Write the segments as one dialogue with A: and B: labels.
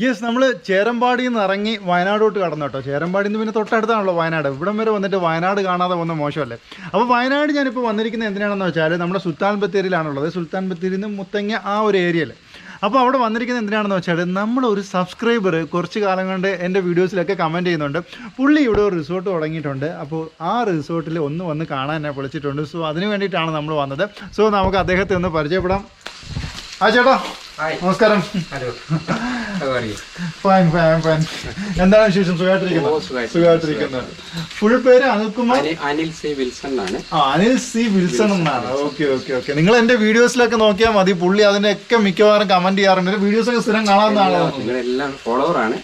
A: Yes, നമ്മൾ ചേരമ്പാടിയിൽ നിന്ന് ഇറങ്ങി വയനാടോട്ട് കടന്നു കേട്ടോ. ചേരമ്പാടിയിൽ നിന്ന് പിന്നെ തൊട്ടടുത്താണല്ലോ വയനാട്. ഇവിടം വരെ വന്നിട്ട് വയനാട് കാണാതെ വന്ന മോശമല്ലേ. അപ്പോൾ വയനാട് ഞാനിപ്പോൾ വന്നിരിക്കുന്നത് എന്തിനാണെന്ന് വെച്ചാൽ നമ്മുടെ സുൽത്താൻ ബത്തേരിയിലാണുള്ളത്. സുൽത്താൻ ബത്തേരിയിൽ നിന്ന് മുത്തങ്ങ ആ ഒരു ഏരിയയിൽ. അപ്പോൾ അവിടെ വന്നിരിക്കുന്നത് എന്തിനാണെന്ന് വെച്ചാൽ നമ്മളൊരു സബ്സ്ക്രൈബർ കുറച്ച് കാലം കൊണ്ട് എൻ്റെ വീഡിയോസിലൊക്കെ കമൻറ്റ് ചെയ്യുന്നുണ്ട്. പുള്ളി ഇവിടെ ഒരു റിസോർട്ട് തുടങ്ങിയിട്ടുണ്ട്. അപ്പോൾ ആ റിസോർട്ടിൽ ഒന്ന് വന്ന് കാണാൻ എന്നെ വിളിച്ചിട്ടുണ്ട്. സോ അതിന് വേണ്ടിയിട്ടാണ് നമ്മൾ വന്നത്. സോ നമുക്ക് അദ്ദേഹത്തെ ഒന്ന് പരിചയപ്പെടാം. ആ ചേട്ടാ നമസ്കാരം. Fine fine fine. എന്താണ് വിശേഷം? സുഖമായിട്ടിരിക്കുന്നത്. ഫുൾ പേര്
B: അനിൽ സി വിൽസൺ ആണ്.
A: അനിൽ സി വിൽസൺ എന്നാണ്. Okay okay okay. നിങ്ങൾ എന്റെ വീഡിയോസിലൊക്കെ നോക്കിയാൽ മതി. പുള്ളി അതിനൊക്കെ മിക്കവാറും കമന്റ് ചെയ്യാറുണ്ട്. വീഡിയോസ് ഒക്കെ സ്ഥിരം കാണാവുന്ന ആളാണ്.
B: നിങ്ങളെല്ലാം ഫോളോവറാണ്.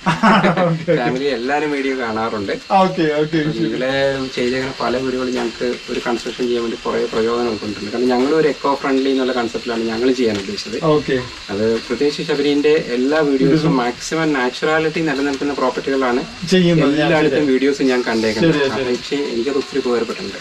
B: ഫാമിലി എല്ലാവരും വീഡിയോ കാണാറുണ്ട്.
A: Okay okay.
B: നിങ്ങളെ ചെയ്തേക്കുന്ന പല വീഡിയോകളും ഞങ്ങൾക്ക് ഒരു കൺസ്ട്രക്ഷൻ ചെയ്യാൻ വേണ്ടി കുറെ പ്രയോജനം കൊണ്ടിട്ടുണ്ട്. കാരണം ഞങ്ങൾ ഒരു എക്കോ ഫ്രണ്ട്ലി എന്നുള്ള കൺസെപ്റ്റിലാണ് ഞങ്ങൾ ചെയ്യാൻ ഉദ്ദേശിച്ചത്.
A: ഓക്കെ.
B: അത് പ്രത്യേകിച്ച് ശബരിന്റെ എല്ലാ വീഡിയോസും മാക്സിമം നാച്ചുറാലിറ്റി നിലനിൽക്കുന്ന പ്രോപ്പർട്ടികളാണ് എല്ലായിടത്തും വീഡിയോസ് ഞാൻ കണ്ടേക്കുന്നത്. പക്ഷേ എനിക്കത് ഒത്തിരി ഉപകാരപ്പെട്ടിട്ടുണ്ട്.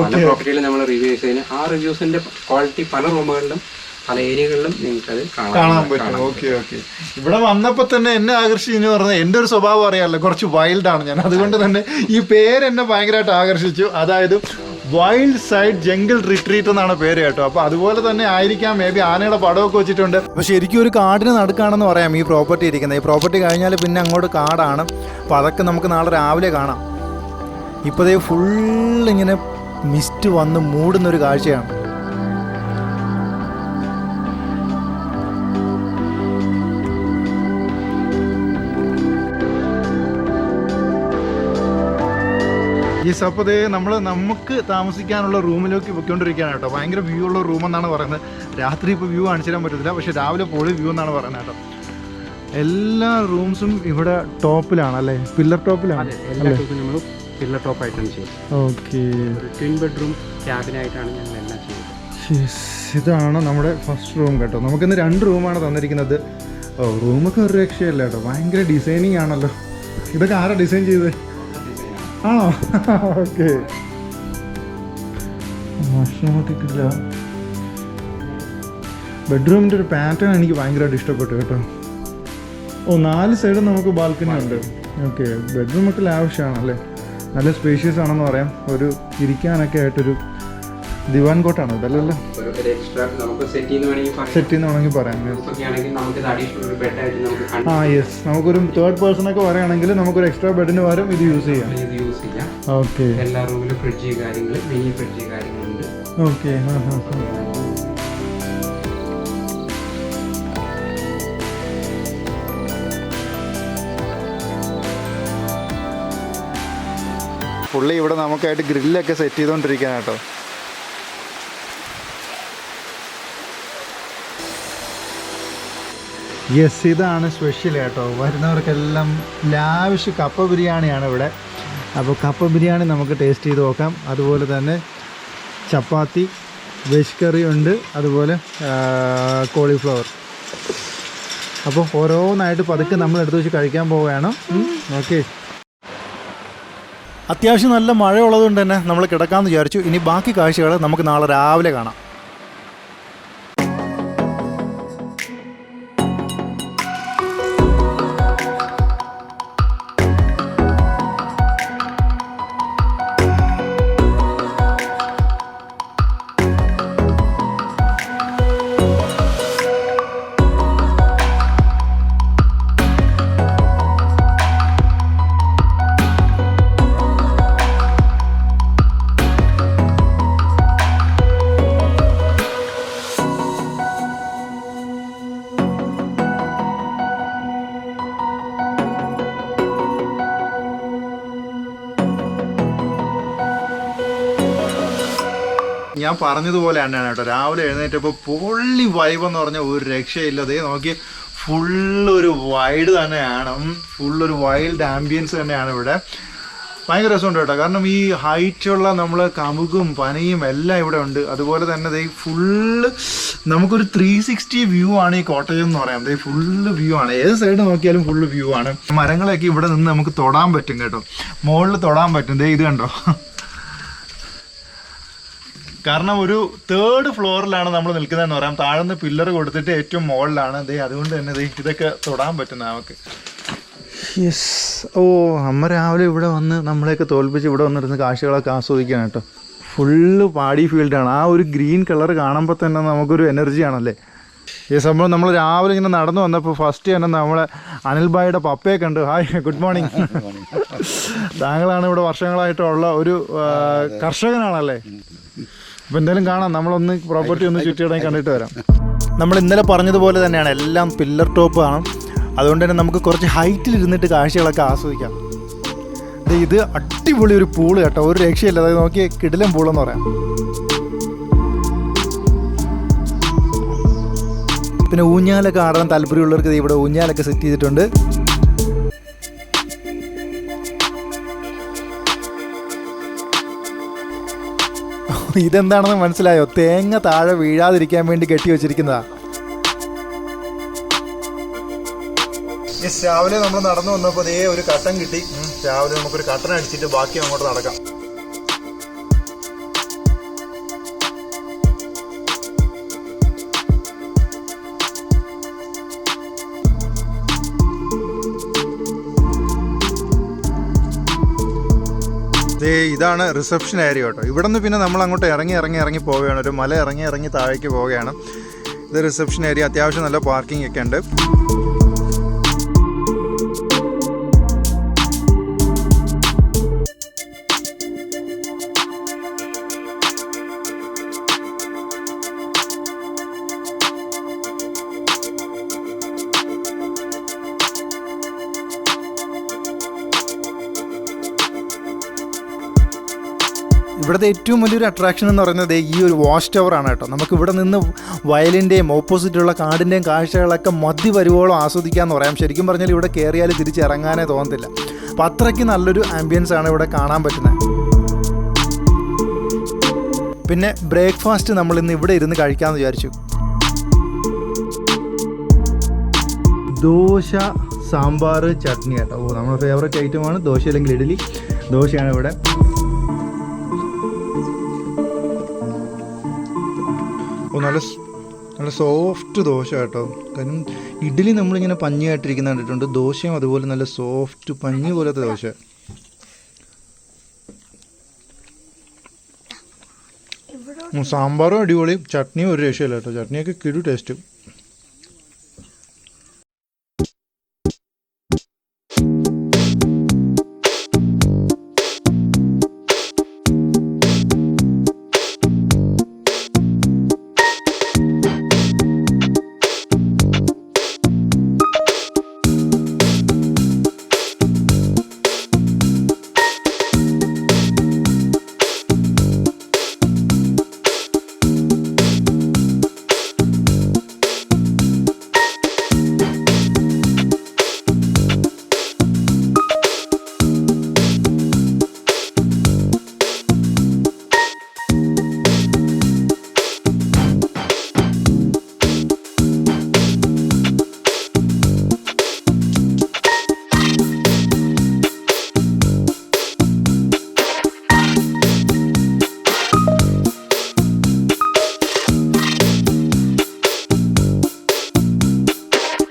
B: പല പ്രോപ്പർട്ടികളും നമ്മൾ റിവ്യൂ ചെയ്തതിന് ആ റിവ്യൂസിന്റെ ക്വാളിറ്റി പല റൂമുകളിലും പല ഏരിയകളിലും നിങ്ങൾക്ക് അത് കാണാൻ പറ്റും.
A: Okay okay. ഇവിടെ വന്നപ്പോൾ തന്നെ എന്നെ ആകർഷിച്ചെന്ന് പറഞ്ഞാൽ എൻ്റെ ഒരു സ്വഭാവം അറിയാമല്ലോ, കുറച്ച് വൈൽഡാണ് ഞാൻ. അതുകൊണ്ട് തന്നെ ഈ പേര് എന്നെ ഭയങ്കരമായിട്ട് ആകർഷിച്ചു. അതായത് വൈൽഡ് സൈഡ് ജംഗിൾ റിട്രീറ്റ് എന്നാണ് പേര് കേട്ടോ. അപ്പോൾ അതുപോലെ തന്നെ ആയിരിക്കാം മേ ബി ആനയുടെ പടമൊക്കെ വെച്ചിട്ടുണ്ട്. അപ്പോൾ ശരിക്കും ഒരു കാടിന് നടുക്കാണെന്ന് പറയാം ഈ പ്രോപ്പർട്ടി ഇരിക്കുന്നത്. ഈ പ്രോപ്പർട്ടി കഴിഞ്ഞാൽ പിന്നെ അങ്ങോട്ട് കാടാണ്. അപ്പോൾ അതൊക്കെ നമുക്ക് നാളെ രാവിലെ കാണാം. ഇപ്പോഴേ ഫുള്ളിങ്ങനെ മിസ്റ്റ് വന്ന് മൂടുന്നൊരു കാഴ്ചയാണ്. ഈ സപ്പതേ നമുക്ക് താമസിക്കാനുള്ള റൂമിലേക്ക് പൊയ്ക്കൊണ്ടിരിക്കുകയാണ് കേട്ടോ. ഭയങ്കര വ്യൂ ഉള്ള റൂമെന്നാണ് പറയുന്നത്. രാത്രി ഇപ്പോൾ വ്യൂ കാണിച്ചു തരാൻ പറ്റത്തില്ല, പക്ഷേ രാവിലെ പൊളി വ്യൂ എന്നാണ് പറയുന്നത് കേട്ടോ. എല്ലാ റൂംസും ഇവിടെ ടോപ്പിലാണ് അല്ലേ? പില്ലർ ടോപ്പിലാണ്.
B: പില്ലർ ടോപ്പ് ആയിട്ടാണ് ചെയ്യുന്നത്.
A: ഓക്കെ.
B: ട്വിൻ ബെഡ്റൂം ക്യാബിനായിട്ടാണ് ഞങ്ങൾ എല്ലാം ചെയ്യുന്നത്.
A: ഇതാണ് നമ്മുടെ ഫസ്റ്റ് റൂം കേട്ടോ. നമുക്കിന്ന് 2 റൂമാണ് തന്നിരിക്കുന്നത്. ഓ, റൂമൊക്കെ ഒരു രക്ഷയല്ല കേട്ടോ. ഭയങ്കര ഡിസൈനിങ് ആണല്ലോ. ഇതൊക്കെ ആരാ ഡിസൈൻ ചെയ്തത്? ആണോ? ഓക്കെ. മോശമായിട്ടില്ല. ബെഡ്റൂമിൻ്റെ ഒരു പാറ്റേൺ എനിക്ക് ഭയങ്കരമായിട്ട് ഇഷ്ടപ്പെട്ടു കേട്ടോ. ഓ, 4 സൈഡും നമുക്ക് ബാൽക്കണി ഉണ്ട്. ഓക്കെ. ബെഡ്റൂമൊക്കെ ലാവിഷാണല്ലേ. നല്ല സ്പേഷ്യസ് ആണെന്ന് പറയാം. ഒരു ഇരിക്കാനൊക്കെ ആയിട്ടൊരു ദിവാൻ കോട്ടാണ് ഇതല്ലല്ലോ. സെറ്റ് എന്ന് വേണമെങ്കിൽ പറയാം. ആ യെസ്, നമുക്കൊരു 3rd പേഴ്സണൊക്കെ പറയുകയാണെങ്കിൽ നമുക്കൊരു എക്സ്ട്രാ ബെഡിന് പകരം ഇത് യൂസ് ചെയ്യാം. ഓക്കെ.
B: എല്ലാ റൂമിലും ഫ്രിഡ്ജ് കാര്യങ്ങൾ, മിനി ഫ്രിഡ്ജ് കാര്യങ്ങളുണ്ട്.
A: ഓക്കെ. പുള്ളി ഇവിടെ നമുക്കായിട്ട് ഗ്രില്ലൊക്കെ സെറ്റ് ചെയ്തുകൊണ്ടിരിക്കുകയാണ് കേട്ടോ. യെസ്, ഇതാണ് സ്പെഷ്യൽ കേട്ടോ. വരുന്നവർക്കെല്ലാം ലാവിഷ് കപ്പ ബിരിയാണിയാണ് ഇവിടെ. അപ്പോൾ കപ്പ ബിരിയാണി നമുക്ക് ടേസ്റ്റ് ചെയ്ത് നോക്കാം. അതുപോലെ തന്നെ ചപ്പാത്തി, വെജ് കറി ഉണ്ട്, അതുപോലെ കോളിഫ്ലവർ. അപ്പോൾ ഓരോന്നായിട്ട് പതുക്കെ നമ്മൾ എടുത്ത് വെച്ച് കഴിക്കാൻ പോവുകയാണ്. ഓക്കെ. അത്യാവശ്യം നല്ല മഴ ഉള്ളതുകൊണ്ട് തന്നെ നമ്മൾ കിടക്കാമെന്ന് വിചാരിച്ചു. ഇനി ബാക്കി കാഴ്ചകൾ നമുക്ക് നാളെ രാവിലെ കാണാം. ഞാൻ പറഞ്ഞതുപോലെ തന്നെയാണ് കേട്ടോ. രാവിലെ എഴുന്നേറ്റപ്പോൾ പൊള്ളി വൈബ് എന്ന് പറഞ്ഞാൽ ഒരു രക്ഷയില്ലതേ. നോക്കി ഫുള്ളൊരു വൈഡ് തന്നെയാണ്. ഫുള്ളൊരു വൈൽഡ് ആംബിയൻസ് തന്നെയാണ് ഇവിടെ. ഭയങ്കര രസമുണ്ട് കേട്ടോ. കാരണം ഈ ഹൈറ്റുള്ള നമ്മൾ കമുകും പനയും എല്ലാം ഇവിടെ ഉണ്ട്. അതുപോലെ തന്നെ ഫുള്ള് നമുക്കൊരു 360 വ്യൂ ആണ് ഈ കോട്ടയം എന്ന് പറയാം. ഫുള്ള് വ്യൂ ആണ്. ഏത് സൈഡ് നോക്കിയാലും ഫുള്ള് വ്യൂ ആണ്. മരങ്ങളൊക്കെ ഇവിടെ നിന്ന് നമുക്ക് തൊടാൻ പറ്റും കേട്ടോ. മുകളിൽ തൊടാൻ പറ്റും. ഇത് കണ്ടോ. കാരണം ഒരു 3rd ഫ്ലോറിലാണ് നമ്മൾ നിൽക്കുന്നതെന്ന് പറയാം. താഴ്ന്ന് പില്ലർ കൊടുത്തിട്ട് ഏറ്റവും മുകളിലാണ്. അതുകൊണ്ട് തന്നെ ഇതൊക്കെ തൊടാൻ പറ്റുന്ന നമുക്ക്. യെസ്. ഓ, അമ്മ രാവിലെ ഇവിടെ വന്ന് നമ്മളെയൊക്കെ തോൽപ്പിച്ച് ഇവിടെ വന്നിരുന്ന് കാഴ്ചകളൊക്കെ ആസ്വദിക്കുകയാണ് കേട്ടോ. ഫുള്ള് പാടി ഫീൽഡാണ്. ആ ഒരു ഗ്രീൻ കളർ കാണുമ്പോൾ തന്നെ നമുക്കൊരു എനർജിയാണല്ലേ. ഈ സംഭവം നമ്മൾ രാവിലെ ഇങ്ങനെ നടന്നു വന്നപ്പോൾ ഫസ്റ്റ് തന്നെ നമ്മളെ അനിൽ ഭായിയുടെ പപ്പയെ കണ്ടു. Hi, good morning. താങ്കളാണ് ഇവിടെ വർഷങ്ങളായിട്ടുള്ള ഒരു കർഷകനാണല്ലേ. അപ്പോൾ എന്തായാലും കാണാം, നമ്മളൊന്ന് പ്രോപ്പർട്ടി ഒന്ന് ചുറ്റിയിടാൻ കണ്ടിട്ട് വരാം. നമ്മൾ ഇന്നലെ പറഞ്ഞതുപോലെ തന്നെയാണ്, എല്ലാം പില്ലർ ടോപ്പ് ആണ്. അതുകൊണ്ട് തന്നെ നമുക്ക് കുറച്ച് ഹൈറ്റിൽ ഇരുന്നിട്ട് കാഴ്ചകളൊക്കെ ആസ്വദിക്കാം. ഇത് അടിപൊളി ഒരു പൂള് കേട്ടോ, ഒരു രക്ഷയില്ല. അതായത് നോക്കി കിടിലം പൂളെന്ന് പറയാം. പിന്നെ ഊഞ്ഞാലൊക്കെ ആടാൻ താല്പര്യമുള്ളവർക്ക് ഇവിടെ ഊഞ്ഞാലൊക്കെ സെറ്റ് ചെയ്തിട്ടുണ്ട്. ഇതെന്താണെന്ന് മനസ്സിലായോ? തേങ്ങ താഴെ വീഴാതിരിക്കാൻ വേണ്ടി കെട്ടി വെച്ചിരിക്കുന്നതാ. രാവിലെ നമ്മൾ നടന്നു വന്നപ്പോൾ ഒരു കട്ടൻ കിട്ടി. രാവിലെ നമുക്കൊരു കട്ടൻ അടിച്ചിട്ട് ബാക്കി അങ്ങോട്ട് നടക്കാം. ഇതാണ് റിസപ്ഷൻ ഏരിയ കേട്ടോ. ഇവിടെ നിന്ന് പിന്നെ നമ്മൾ അങ്ങോട്ട് ഇറങ്ങി പോവുകയാണ്. ഒരു മല ഇറങ്ങി താഴേക്ക് പോവുകയാണ്. ഇത് റിസപ്ഷൻ ഏരിയ. അത്യാവശ്യം നല്ല പാർക്കിംഗ് ഒക്കെ ഉണ്ട്. ഇവിടുത്തെ ഏറ്റവും വലിയൊരു അട്രാക്ഷൻ എന്ന് പറയുന്നത് ഈ ഒരു വാച്ച് ടവർ ആണ് കേട്ടോ. നമുക്ക് ഇവിടെ നിന്ന് വയലിൻ്റെയും ഓപ്പോസിറ്റുള്ള കാടിൻ്റെയും കാഴ്ചകളൊക്കെ മതി വരുവോളം ആസ്വദിക്കാമെന്ന് പറയാം. ശരിക്കും പറഞ്ഞാൽ ഇവിടെ കയറിയാൽ തിരിച്ചിറങ്ങാനേ തോന്നത്തില്ല. അപ്പോൾ അത്രയ്ക്ക് നല്ലൊരു ആംബിയൻസ് ആണ് ഇവിടെ കാണാൻ പറ്റുന്നത്. പിന്നെ ബ്രേക്ക്ഫാസ്റ്റ് നമ്മൾ ഇന്ന് ഇവിടെ ഇരുന്ന് കഴിക്കാമെന്ന് വിചാരിച്ചു. ദോശ, സാമ്പാർ, ചട്നി കേട്ടോ. ഓ, നമ്മുടെ ഫേവറേറ്റ് ഐറ്റമാണ് ദോശ അല്ലെങ്കിൽ ഇഡ്ഡലി. ദോശയാണ് ഇവിടെ. ഓ, നല്ല സോഫ്റ്റ് ദോശ കേട്ടോ. കാരണം ഇഡ്ഡലി നമ്മളിങ്ങനെ പഞ്ഞിയായിട്ടിരിക്കുന്ന കണ്ടിട്ടുണ്ട്. ദോശയും അതുപോലെ നല്ല സോഫ്റ്റ് പഞ്ഞി പോലത്തെ ദോശ. സാമ്പാറും അടിപൊളി, ചട്നിയും ഒരു രക്ഷയില്ല കേട്ടോ. ചട്നിയൊക്കെ കിടു ടേസ്റ്റ്.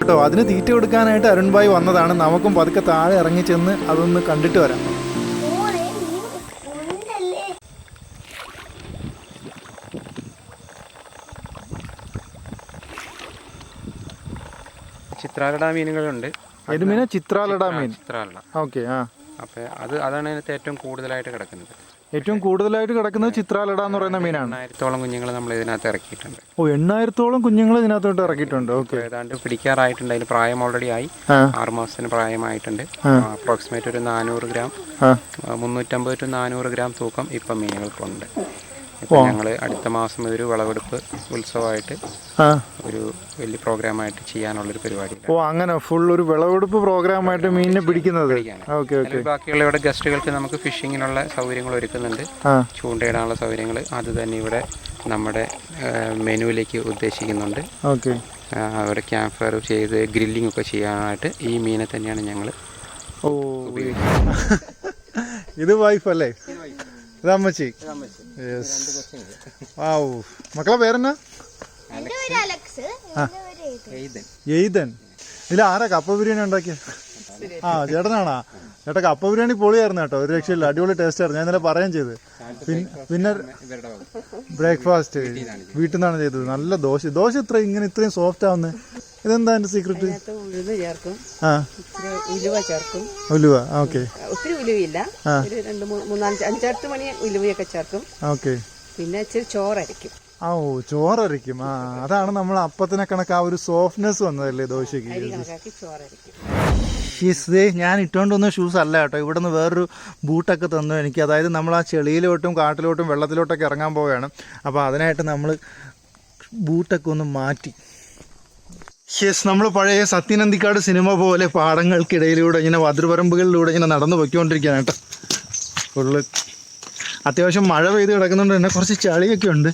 A: കേട്ടോ. അതിന് തീറ്റ കൊടുക്കാനായിട്ട് അരുൺ ഭായ് വന്നതാണ്. നമുക്കും പതുക്കെ താഴെ ഇറങ്ങി ചെന്ന് അതൊന്ന് കണ്ടിട്ട് വരാം.
B: ചിത്രാലട മീനുകളുണ്ട്.
A: ഏത് മീനാ? ചിത്രാലട മീൻ.
B: ചിത്രാലട.
A: ഓക്കെ. ആ,
B: അപ്പോൾ അതാണ് ഇതിനകത്ത് ഏറ്റവും കൂടുതലായിട്ട് കിടക്കുന്നത്.
A: ഏറ്റവും കൂടുതലായിട്ട് കിടക്കുന്നത് ചിത്രാലട എന്ന് പറയുന്ന മീനാണ്.
B: 8,000 കുഞ്ഞുങ്ങൾ നമ്മൾ ഇതിനകത്ത് ഇറക്കിയിട്ടുണ്ട്.
A: ഓ, 8,000 കുഞ്ഞുങ്ങൾ ഇതിനകത്തോട്ട് ഇറക്കിയിട്ടുണ്ട്. ഓക്കെ.
B: ഏതാണ്ട് പിടിക്കാറായിട്ടുണ്ട്. അതിന് പ്രായം ഓൾറെഡി ആയി. 6 മാസത്തിന് പ്രായമായിട്ടുണ്ട്. അപ്രോക്സിമേറ്റ് ഒരു 400 ഗ്രാം 350 to 400 ഗ്രാം തൂക്കം ഇപ്പം മീനുകൾക്കുണ്ട്. ഇപ്പം ഞങ്ങൾ അടുത്ത മാസം ഒരു വിളവെടുപ്പ് ഉത്സവമായിട്ട് ഒരു വലിയ പ്രോഗ്രാമായിട്ട് ചെയ്യാനുള്ളൊരു പരിപാടി.
A: ഓ, അങ്ങനെ ഫുൾ ഒരു വിളവെടുപ്പ് പ്രോഗ്രാമായിട്ട് മീനിനെ പിടിക്കുന്നത്. Okay okay.
B: ബാക്കിയുള്ള ഇവിടെ ഗസ്റ്റുകൾക്ക് നമുക്ക് ഫിഷിങ്ങിനുള്ള സൗകര്യങ്ങൾ ഒരുക്കുന്നുണ്ട്. ചൂണ്ടയിടാനുള്ള സൗകര്യങ്ങൾ അത് തന്നെ ഇവിടെ നമ്മുടെ മെനുവിലേക്ക് ഉദ്ദേശിക്കുന്നുണ്ട്.
A: ഓക്കെ.
B: അവിടെ ക്യാമ്പ് ഫയർ ചെയ്ത് ഗ്രില്ലിംഗ് ഒക്കെ ചെയ്യാനായിട്ട് ഈ മീനെ തന്നെയാണ് ഞങ്ങൾ
A: ഉപയോഗിക്കുന്നത്. ഇത് വൈഫ് അല്ലേ? ഇത് അമ്മച്ചി. യെസ്. വാവ്. മക്കളെ പേരെന്നാ? എയ്തൻ. ഇതിൽ ആരാ കപ്പ ബിരിയാണി ഉണ്ടാക്കിയ? ആ ചേട്ടനാണാ? ചേട്ടാ കപ്പ ബിരിയാണി പൊളിയായിരുന്നു കേട്ടോ, ഒരു രക്ഷയില്ല, അടിപൊളി ടേസ്റ്റ് ആയിരുന്നു. ഞാൻ ഇന്നലെ പറയുകയും ചെയ്ത്. പിന്നെ ബ്രേക്ക്ഫാസ്റ്റ് വീട്ടിൽ നിന്നാണ് ചെയ്തത്. നല്ല ദോശ. ദോശ ഇത്രയും സോഫ്റ്റ് ആവുന്നത് ഇതെന്താ എന്റെ സീക്രട്ട്? ആ
C: ഉലുവ ചേർക്കും.
A: ഉലുവ. ഓക്കെ.
C: ഒത്തിരി ഉലുവയില്ല, ഒരു 5-8 മണി ഉലുവയൊക്കെ ചേർക്കും.
A: ഓക്കെ.
C: പിന്നെ ഇച്ചിരി ചോറരയ്ക്കും.
A: ഓ ചോറരയ്ക്കും. ആ അതാണ് നമ്മൾ അപ്പത്തിനെ കണക്ക് ആ ഒരു സോഫ്റ്റ്നെസ് വന്നതല്ലേ ദോശക്ക്. ഞാൻ ഇട്ടുകൊണ്ട് വന്ന ഷൂസ് അല്ല കേട്ടോ, ഇവിടെ നിന്ന് വേറൊരു ബൂട്ടൊക്കെ തന്നു എനിക്ക്. അതായത് നമ്മൾ ആ ചെളിയിലോട്ടും കാട്ടിലോട്ടും വെള്ളത്തിലോട്ടൊക്കെ ഇറങ്ങാൻ പോവുകയാണ്. അപ്പോൾ അതിനായിട്ട് നമ്മൾ ബൂട്ടൊക്കെ ഒന്ന് മാറ്റി. നമ്മൾ പഴയ സത്യനന്ദിക്കാട് സിനിമ പോലെ പാടങ്ങൾക്കിടയിലൂടെ ഇങ്ങനെ വതിർപറമ്പുകളിലൂടെ ഇങ്ങനെ നടന്നു പൊയ്ക്കൊണ്ടിരിക്കുകയാണ് കേട്ടോ. ഫുള്ള് അത്യാവശ്യം മഴ പെയ്ത് കിടക്കുന്നുണ്ട് തന്നെ, കുറച്ച് ചളിയൊക്കെ ഉണ്ട്.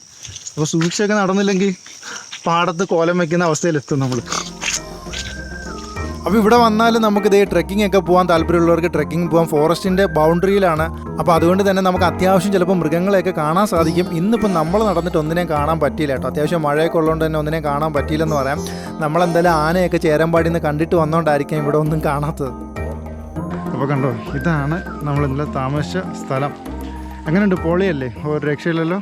A: അപ്പോൾ സൂക്ഷിച്ചൊക്കെ നടന്നില്ലെങ്കിൽ പാടത്ത് കോലം വയ്ക്കുന്ന അവസ്ഥയിലെത്തും നമ്മൾ. അപ്പോൾ ഇവിടെ വന്നാൽ നമുക്ക് ഇതേ ട്രെക്കിംഗ് ഒക്കെ പോകാൻ താല്പര്യമുള്ളവർക്ക് ട്രെക്കിംഗ് പോകാം. ഫോറസ്റ്റിൻ്റെ ബൗണ്ടറിയിലാണ്. അപ്പോൾ അതുകൊണ്ട് തന്നെ നമുക്ക് അത്യാവശ്യം ചിലപ്പോൾ മൃഗങ്ങളെയൊക്കെ കാണാൻ സാധിക്കും. ഇന്നിപ്പോൾ നമ്മൾ നടന്നിട്ട് ഒന്നിനെയും കാണാൻ പറ്റിയില്ല കേട്ടോ. അത്യാവശ്യം മഴയൊക്കെ ഉള്ളതുകൊണ്ട് തന്നെ ഒന്നിനെയും കാണാൻ പറ്റിയില്ലെന്ന് പറയാം. നമ്മളെന്തായാലും ആനയൊക്കെ ചേരമ്പാടിയിൽ നിന്ന് കണ്ടിട്ട് വന്നുകൊണ്ടായിരിക്കും ഇവിടെ ഒന്നും കാണാത്തത്. അപ്പോൾ കണ്ടോ, ഇതാണ് നമ്മൾ ഇന്നലെ താമസിച്ച സ്ഥലം. എങ്ങനെയുണ്ട്? പൊളിയല്ലേ? ഒരു രക്ഷയില്ലല്ലോ.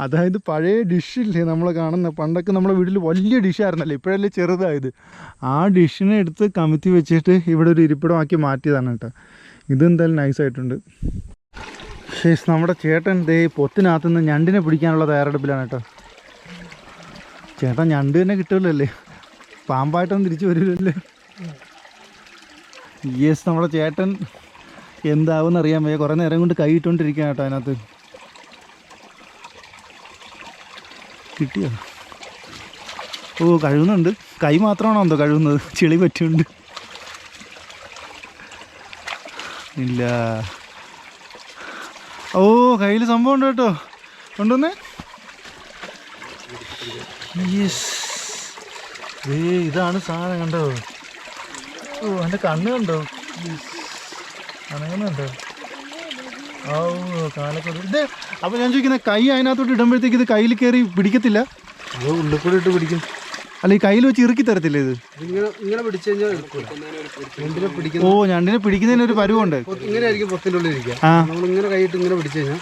A: അതായത് പഴയ ഡിഷില്ലേ നമ്മൾ കാണുന്ന, പണ്ടൊക്കെ നമ്മുടെ വീട്ടിൽ വലിയ ഡിഷായിരുന്നല്ലോ, ഇപ്പോഴല്ലേ ചെറുതായത്. ആ ഡിഷിനെ എടുത്ത് കമിത്തി വെച്ചിട്ട് ഇവിടെ ഒരു ഇരിപ്പിടമാക്കി മാറ്റിയതാണ് കേട്ടോ. ഇതെന്തായാലും നൈസായിട്ടുണ്ട്. നമ്മുടെ ചേട്ടൻ ദേ പൊത്തിനകത്തു നിന്ന് ഞണ്ടിനെ പിടിക്കാനുള്ള തയ്യാറെടുപ്പിലാണ് കേട്ടോ. ചേട്ടൻ ഞണ്ട് തന്നെ കിട്ടുമല്ലേ, പാമ്പായിട്ടൊന്നും തിരിച്ചു വരില്ലല്ലേ. നമ്മുടെ ചേട്ടൻ എന്താവും അറിയാൻ വയ്യ, കുറേ നേരം കൊണ്ട് കൈ ഇട്ടുകൊണ്ടിരിക്കുകയാണ് കേട്ടോ. അതിനകത്ത് കിട്ടിയോ? ഓ കഴുകുന്നുണ്ട്. കൈ മാത്രമാണോ എന്തോ കഴുകുന്നത്, ചെളി പറ്റിയുണ്ട്. ഇല്ല. ഓ കയ്യിൽ സംഭവം ഉണ്ട് കേട്ടോ. കൊണ്ടുവന്നേ. യെസ്. ഇതാണ് സാധനം. കണ്ടോ? ഓ എൻ്റെ കണ്ണ് കണ്ടോ? അനങ്ങുന്നുണ്ടോ? ഓ കാലൊക്കെ ഇത്. അപ്പോൾ ഞാൻ ചോദിക്കുന്നത്, കൈ അതിനകത്തോട്ട് ഇടുമ്പോഴത്തേക്ക് ഇത് കയ്യിൽ കയറി പിടിക്കത്തില്ല? അത് ഉള്ളിൽ കൂടെ ഇട്ട് പിടിക്കും. അല്ല ഈ കയ്യിൽ വെച്ച് ഇറുക്കി തരത്തില്ല ഇത്?
D: ഇങ്ങനെ പിടിച്ചു കഴിഞ്ഞാൽ
A: ഓ ഞണ്ടിനെ പിടിക്കുന്നതിന് ഒരു പരുവുണ്ട്.
D: ഇങ്ങനെ ആയിരിക്കും പൊത്തിൻ്റെ ഉള്ളിൽ ഇരിക്കുക. നമ്മൾ ഇങ്ങനെ കൈയിട്ട് ഇങ്ങനെ പിടിച്ചു കഴിഞ്ഞാൽ.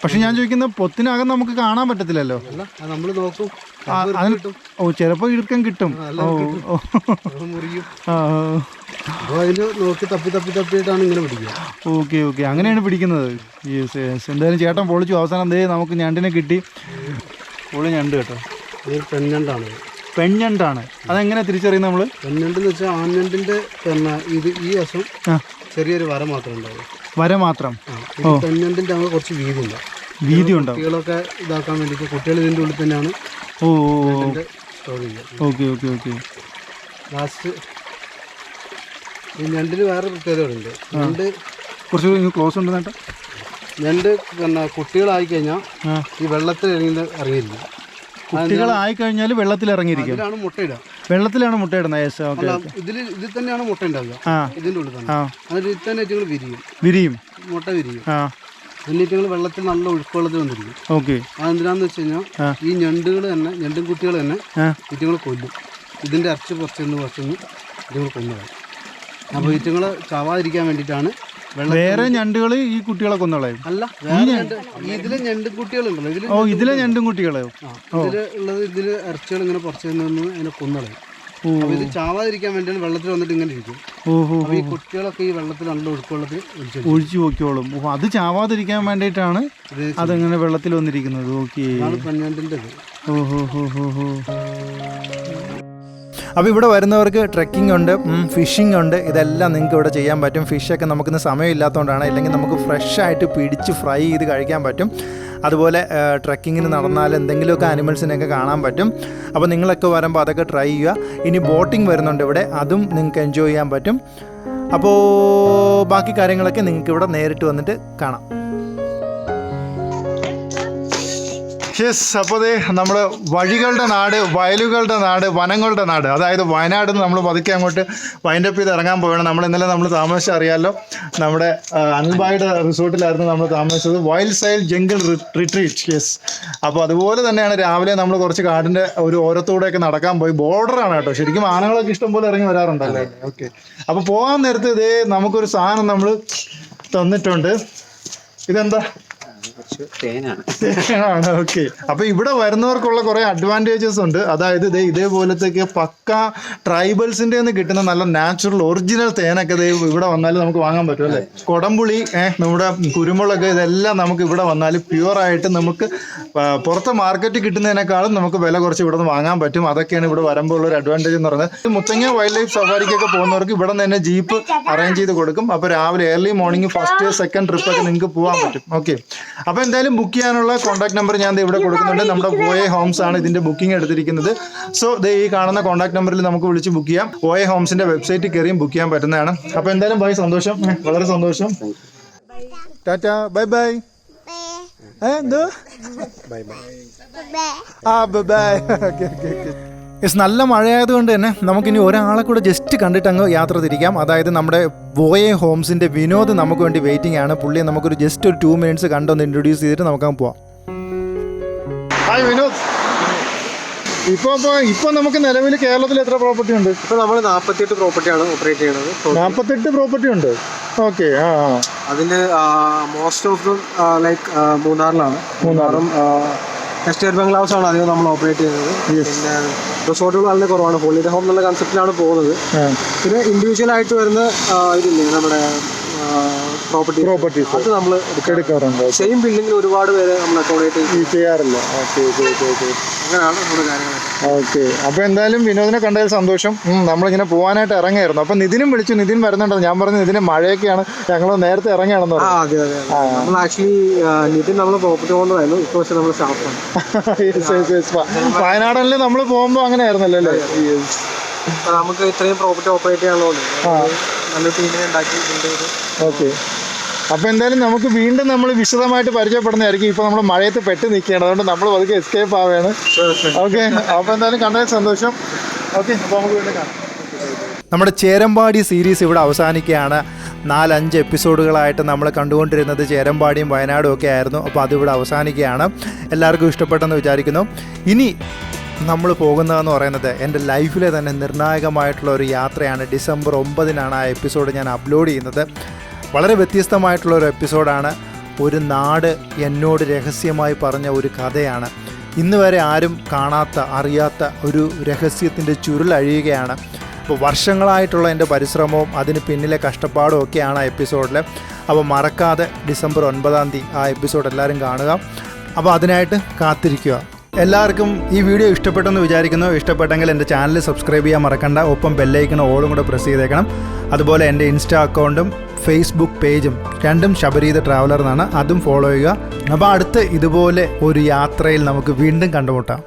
A: പക്ഷെ ഞാൻ ചോദിക്കുന്നത്, പൊത്തിനകം നമുക്ക് കാണാൻ പറ്റത്തില്ലല്ലോ.
D: അല്ല നമ്മൾ നോക്കും.
A: ഓ ചിലപ്പോൾ ഇടുക്കം കിട്ടും.
D: മുറിയും. അപ്പോൾ അതിന് നോക്കി തപ്പിയിട്ടാണ് ഇങ്ങനെ പിടിക്കുക.
A: ഓക്കെ ഓക്കെ, അങ്ങനെയാണ് പിടിക്കുന്നത്. Yes yes. എന്തായാലും ചേട്ടൻ പൊളിച്ചു. അവസാനം എന്തേ നമുക്ക് ഞണ്ടിനെ കിട്ടി. പൊളി ഞണ്ട് കേട്ടോ.
D: ഇത് പെൺഞണ്ടാണ്.
A: പെൺഞണ്ടാണ്. അതെങ്ങനെ തിരിച്ചറിയുന്നത് നമ്മൾ?
D: പെൺഞണ്ടെന്ന് വെച്ചാൽ ആൺഞണ്ടിന്റെ പിന്നെ ഇത് ഈ വശം ചെറിയൊരു വര മാത്രമേ ഉണ്ടാവും.
A: വര മാത്രം.
D: പെൺഞണ്ടിന്റെ അങ്ങനെ കുറച്ച് വീതി ഉണ്ടാവും.
A: വീതി ഉണ്ടാവും.
D: കുട്ടികളൊക്കെ ഇതാക്കാൻ വേണ്ടിയിട്ട് കുട്ടികൾ ഇതിൻ്റെ ഉള്ളിൽ തന്നെയാണ് സ്റ്റോർ ചെയ്യുക.
A: Okay okay okay.
D: ലാസ്റ്റ് ഈ ഞണ്ടിന് വേറെ പ്രത്യേകതകളുണ്ട്. ഞണ്ട്
A: കുറച്ച് ക്ലോസ് ഉണ്ട് നേട്ടാ.
D: ഞണ്ട് പിന്നെ കുട്ടികളായി കഴിഞ്ഞാൽ ഈ വെള്ളത്തിൽ ഇറങ്ങിയിരിക്കും.
A: കുട്ടികളായി കഴിഞ്ഞാൽ വെള്ളത്തിൽ ഇറങ്ങിയിരിക്കും.
D: ഇതിലാണ് മുട്ടയിടുക.
A: വെള്ളത്തിലാണ് മുട്ടയിടുന്നത്.
D: ഇതിൽ തന്നെയാണ് മുട്ട ഉണ്ടാവുക. ഇതിൻ്റെ ഉള്ളിൽ തന്നെ. അതിൽ തന്നെ ഇറ്റുങ്ങൾ
A: വിരിയും.
D: മുട്ട വിരിയും. പിന്നെ ഇറ്റുങ്ങൾ വെള്ളത്തിൽ നല്ല ഒഴുക്കുവെള്ളത്തിൽ വന്നിരിക്കും.
A: ഓക്കെ.
D: അതെന്തിനാന്ന് വെച്ച് കഴിഞ്ഞാൽ ഈ ഞണ്ടുകൾ തന്നെ, ഞണ്ടും കുട്ടികൾ തന്നെ ഇറ്റുങ്ങൾ കൊല്ലും. ഇതിൻ്റെ അരച്ച് കുറച്ചൊന്ന് ഇറ്റുങ്ങൾ കൊന്നുകളയും. അപ്പോൾ ഇറ്റുങ്ങൾ ചാവാതിരിക്കാൻ വേണ്ടിയിട്ടാണ്.
A: വേറെ ഞണ്ടുകൾ ഈ കുട്ടികളെ കൊന്നോളയും?
D: അല്ല, ഇതിലെ ഞണ്ടും കുട്ടികളുണ്ടല്ലോ.
A: ഓ ഇതിലെ ഞണ്ടും കുട്ടികളെ
D: ഇതിൽ ഇറച്ചികൾ ഇങ്ങനെ പുറത്തു നിന്ന് അതിനെ കൊന്നുകളയും. അപ്പോൾ ഇത് ചാവാതിരിക്കാൻ വേണ്ടിയാണ് വെള്ളത്തിൽ വന്നിട്ട് ഇങ്ങനെ ഇരിക്കും. ഈ കുട്ടികളൊക്കെ ഈ വെള്ളത്തിൽ നല്ല ഒഴുക്കുവെള്ളത്തിൽ
A: ഒഴിച്ചു പോയിക്കോളും. അത് ചാവാതിരിക്കാൻ വേണ്ടിയിട്ടാണ് അതങ്ങനെ വെള്ളത്തിൽ വന്നിരിക്കുന്നത്. ഓക്കെ.
D: പെൺഞണ്ടിൻ്റെ.
A: അപ്പോൾ ഇവിടെ വരുന്നവർക്ക് ട്രെക്കിംഗ് ഉണ്ട്, ഫിഷിംഗ് ഉണ്ട്. ഇതെല്ലാം നിങ്ങൾക്ക് ഇവിടെ ചെയ്യാൻ പറ്റും. ഫിഷൊക്കെ നമുക്കിന്ന് സമയമില്ലാത്തതുകൊണ്ടാണ്, ഇല്ലെങ്കിൽ നമുക്ക് ഫ്രഷായിട്ട് പിടിച്ച് ഫ്രൈ ചെയ്ത് കഴിക്കാൻ പറ്റും. അതുപോലെ ട്രെക്കിങ്ങിന് നടന്നാൽ എന്തെങ്കിലുമൊക്കെ ആനിമൽസിനെയൊക്കെ കാണാൻ പറ്റും. അപ്പോൾ നിങ്ങളൊക്കെ വരുമ്പോൾ അതൊക്കെ ട്രൈ ചെയ്യുക. ഇനി ബോട്ടിംഗ് വരുന്നുണ്ട് ഇവിടെ, അതും നിങ്ങൾക്ക് എൻജോയ് ചെയ്യാൻ പറ്റും. അപ്പോൾ ബാക്കി കാര്യങ്ങളൊക്കെ നിങ്ങൾക്ക് ഇവിടെ നേരിട്ട് വന്നിട്ട് കാണാം. യെസ്, അപ്പോൾ ദേ നമ്മൾ വഴികളുടെ നാട്, വയലുകളുടെ നാട്, വനങ്ങളുടെ നാട്, അതായത് വയനാട് നമ്മൾ പതുക്കെ അങ്ങോട്ട് വൈൻഡപ്പ് ചെയ്ത് ഇറങ്ങാൻ പോവുകയാണ്. ഇന്നലെ നമ്മൾ താമസിച്ച് അറിയാമല്ലോ, നമ്മുടെ അനിൽബായിയുടെ റിസോർട്ടിലായിരുന്നു നമ്മൾ താമസിച്ചത്, wild style jungle retreat. Yes, അപ്പോൾ അതുപോലെ തന്നെയാണ് രാവിലെ നമ്മൾ കുറച്ച് കാടിൻ്റെ ഒരു ഓരത്തൂടെയൊക്കെ നടക്കാൻ പോയി. ബോർഡറാണ് കേട്ടോ, ശരിക്കും ആനകളൊക്കെ ഇഷ്ടംപോലെ ഇറങ്ങി വരാറുണ്ടല്ലേ. ഓക്കെ, അപ്പോൾ പോകാൻ നേരത്ത് ഇതേ നമുക്കൊരു സാധനം നമ്മൾ തന്നിട്ടുണ്ട്. ഇതെന്താ? തേനാണ്. ഓക്കെ, അപ്പൊ ഇവിടെ വരുന്നവർക്കുള്ള കുറെ അഡ്വാൻറ്റേജസ് ഉണ്ട്. അതായത് ഇതേപോലത്തേക്ക് പക്ക ട്രൈബൽസിന്റെ കിട്ടുന്ന നല്ല നാച്ചുറൽ ഒറിജിനൽ തേനൊക്കെ ഇവിടെ വന്നാൽ നമുക്ക് വാങ്ങാൻ പറ്റും അല്ലേ. കൊടംപുളി, നമ്മുടെ കുരുമുളക്, ഇതെല്ലാം നമുക്ക് ഇവിടെ വന്നാൽ പ്യുവറായിട്ട് നമുക്ക് പുറത്തെ മാർക്കറ്റിൽ കിട്ടുന്നതിനേക്കാളും നമുക്ക് വില കുറച്ച് ഇവിടെ നിന്ന് വാങ്ങാൻ പറ്റും. അതൊക്കെയാണ് ഇവിടെ വരുമ്പോൾ ഉള്ള ഒരു അഡ്വാൻറ്റേജ് എന്ന് പറയുന്നത്. മുത്തങ്ങ വൈൽഡ് ലൈഫ് സഫാരിക്കൊക്കെ പോകുന്നവർക്ക് ഇവിടെ നിന്ന് തന്നെ ജീപ്പ് അറേഞ്ച് ചെയ്ത് കൊടുക്കും. അപ്പോൾ രാവിലെ ഏർലി മോർണിംഗ് ഫസ്റ്റ് സെക്കൻഡ് ട്രിപ്പൊക്കെ നിങ്ങൾക്ക് പോകാൻ പറ്റും. ഓക്കെ, അപ്പോൾ എന്തായാലും ബുക്ക് ചെയ്യാനുള്ള കോൺടാക്ട് നമ്പർ ഞാൻ ഇവിടെ കൊടുക്കുന്നുണ്ട്. നമ്മുടെ OA ഹോംസ് ആണ് ഇതിന്റെ ബുക്കിംഗ് എടുത്തിരിക്കുന്നത്. സോ ഈ കാണുന്ന കോൺടാക്ട് നമ്പറിൽ നമുക്ക് വിളിച്ച് ബുക്ക് ചെയ്യാം. OA ഹോംസിന്റെ വെബ്സൈറ്റിൽ കയറിയും ബുക്ക് ചെയ്യാൻ പറ്റുന്നതാണ്. അപ്പോൾ എന്തായാലും ബൈ, സന്തോഷം, വളരെ സന്തോഷം. Tata, bye bye. എന്തോ ബൈ ബൈ. ഓക്കെ. യെസ്, നല്ല മഴയായതുകൊണ്ട് തന്നെ നമുക്കിനി ഒരാളെ കൂടെ ജസ്റ്റ് കണ്ടിട്ട് അങ്ങ് യാത്ര തിരിക്കാം. അതായത് നമ്മുടെ OA ഹോംസിൻ്റെ വിനോദ് നമുക്ക് വേണ്ടി വെയിറ്റിംഗ് ആണ്. പുള്ളിയെ നമുക്കൊരു ജസ്റ്റ് ഒരു 2 minutes കണ്ടൊന്ന് ഇൻട്രൊഡ്യൂസ് ചെയ്തിട്ട് നമുക്കങ്ങ് പോവാം. ഹായ് വിനോദ്, ഇപ്പോൾ നമുക്ക് നിലവിൽ കേരളത്തിൽ എത്ര പ്രോപ്പർട്ടി ഉണ്ട്?
D: ഇപ്പോൾ നമ്മൾ 48 പ്രോപ്പർട്ടിയാണ് ഓപ്പറേറ്റ് ചെയ്യുന്നത്.
A: 48 പ്രോപ്പർട്ടി ഉണ്ട്. ഓക്കെ,
D: അതിൽ മോസ്റ്റ് ഓഫ് ദം ലൈക്ക് മൂന്നാറും എസ്റ്റേറ്റ് ബംഗ്ലാവ്സ് ആണ് അധികം നമ്മൾ ഓപ്പറേറ്റ് ചെയ്യുന്നത്. പിന്നെ റിസോർട്ടുകൾ വളരെ കുറവാണ്. ഹോളിഡേ ഹോം എന്നുള്ള കൺസെപ്റ്റിലാണ് പോകുന്നത്. പിന്നെ ഇൻഡിവിജ്വൽ ആയിട്ട് വരുന്ന ഇതില്ലേ നമ്മുടെ പ്രോപ്പർട്ടീസ് അത് നമ്മൾ എടുക്കാറുണ്ട്. സെയിം ബിൽഡിങ്ങിൽ ഒരുപാട് പേര് നമ്മൾ അക്കോമഡേറ്റ് ചെയ്യാറില്ല. അങ്ങനെയാണ് നമ്മുടെ കാര്യങ്ങൾ.
A: ഓക്കെ, അപ്പോൾ എന്തായാലും വിനോദിനെ കണ്ടതിൽ സന്തോഷം. നമ്മളിങ്ങനെ പോകാനായിട്ട് ഇറങ്ങിയായിരുന്നു. അപ്പോൾ നിതിനും വിളിച്ചു, നിതിൻ വരുന്നുണ്ടോ? ഞാൻ പറഞ്ഞു നിതിന് മഴയൊക്കെയാണ്, ഞങ്ങൾ നേരത്തെ ഇറങ്ങിയാണെന്ന് പറഞ്ഞു.
D: അതെ, നമ്മൾ ആക്ച്വലി നിതിൻ നമ്മൾ പ്രോപ്പർട്ടി ഓണറായിരുന്നു. ഇപ്പോൾ പക്ഷേ നമ്മൾ സ്റ്റാഫാണ്.
A: വയനാടല്ലേ നമ്മൾ പോകുമ്പോൾ അങ്ങനെ ആയിരുന്നല്ലോ അല്ലേ.
D: നമുക്ക് ഇത്രയും പ്രോപ്പർട്ടി ഓപ്പറേറ്റ് ചെയ്യാനുള്ളതുകൊണ്ട് നല്ല ടീമിനെ ഉണ്ടാക്കി.
A: ഓക്കെ, അപ്പോൾ എന്തായാലും നമുക്ക് വീണ്ടും നമ്മൾ വിശദമായിട്ട് പരിചയപ്പെടുന്നതായിരിക്കും. ഇപ്പോൾ നമ്മൾ മഴയത്ത് പെട്ട് നിൽക്കുകയാണ്, അതുകൊണ്ട് നമ്മൾ പതുക്കെ എസ്കേപ്പ് ആവുകയാണ്. ഓക്കെ, അപ്പോൾ എന്തായാലും കണ്ടതിൽ സന്തോഷം. ഓക്കെ, അപ്പോൾ നമുക്ക് വീണ്ടും കാണാം. നമ്മുടെ ചേരമ്പാടി സീരീസ് ഇവിടെ അവസാനിക്കുകയാണ്. 4-5 എപ്പിസോഡുകളായിട്ട് നമ്മൾ കണ്ടുകൊണ്ടിരുന്നത് ചേരമ്പാടിയും വയനാടും ഒക്കെ ആയിരുന്നു. അപ്പോൾ അതിവിടെ അവസാനിക്കുകയാണ്. എല്ലാവർക്കും ഇഷ്ടപ്പെട്ടെന്ന് വിചാരിക്കുന്നു. ഇനി നമ്മൾ പോകുന്നതെന്ന് പറയുന്നത് എൻ്റെ ലൈഫിലെ തന്നെ നിർണായകമായിട്ടുള്ള ഒരു യാത്രയാണ്. ഡിസംബർ 9 ആ എപ്പിസോഡ് ഞാൻ അപ്ലോഡ് ചെയ്യുന്നത്. വളരെ വ്യത്യസ്തമായിട്ടുള്ളൊരു എപ്പിസോഡാണ്. ഒരു നാട് എന്നോട് രഹസ്യമായി പറഞ്ഞ ഒരു കഥയാണ്. ഇന്ന് വരെ ആരും കാണാത്ത, അറിയാത്ത ഒരു രഹസ്യത്തിൻ്റെ ചുരുളഴിയുകയാണ്. അപ്പോൾ വർഷങ്ങളായിട്ടുള്ള എൻ്റെ പരിശ്രമവും അതിന് പിന്നിലെ കഷ്ടപ്പാടും ഒക്കെയാണ് ആ എപ്പിസോഡിൽ. അപ്പോൾ മറക്കാതെ ഡിസംബർ 9 ആ എപ്പിസോഡ് എല്ലാവരും കാണുക. അപ്പോൾ അതിനായിട്ട് കാത്തിരിക്കുക. എല്ലാവർക്കും ഈ വീഡിയോ ഇഷ്ടപ്പെട്ടെന്ന് വിചാരിക്കുന്നു. ഇഷ്ടപ്പെട്ടെങ്കിൽ എൻ്റെ ചാനൽ സബ്സ്ക്രൈബ് ചെയ്യാൻ മറക്കണ്ട. ഒപ്പം ബെല്ലൈക്കണും ഓളും കൂടെ പ്രസ് ചെയ്തേക്കണം. അതുപോലെ എൻ്റെ ഇൻസ്റ്റാ അക്കൗണ്ടും ഫേസ്ബുക്ക് പേജും രണ്ടും ശബരി ദ ട്രാവലർ എന്നാണ്, അതും ഫോളോ ചെയ്യുക. അപ്പോൾ അടുത്ത് ഇതുപോലെ ഒരു യാത്രയിൽ നമുക്ക് വീണ്ടും കണ്ടുമുട്ടാം.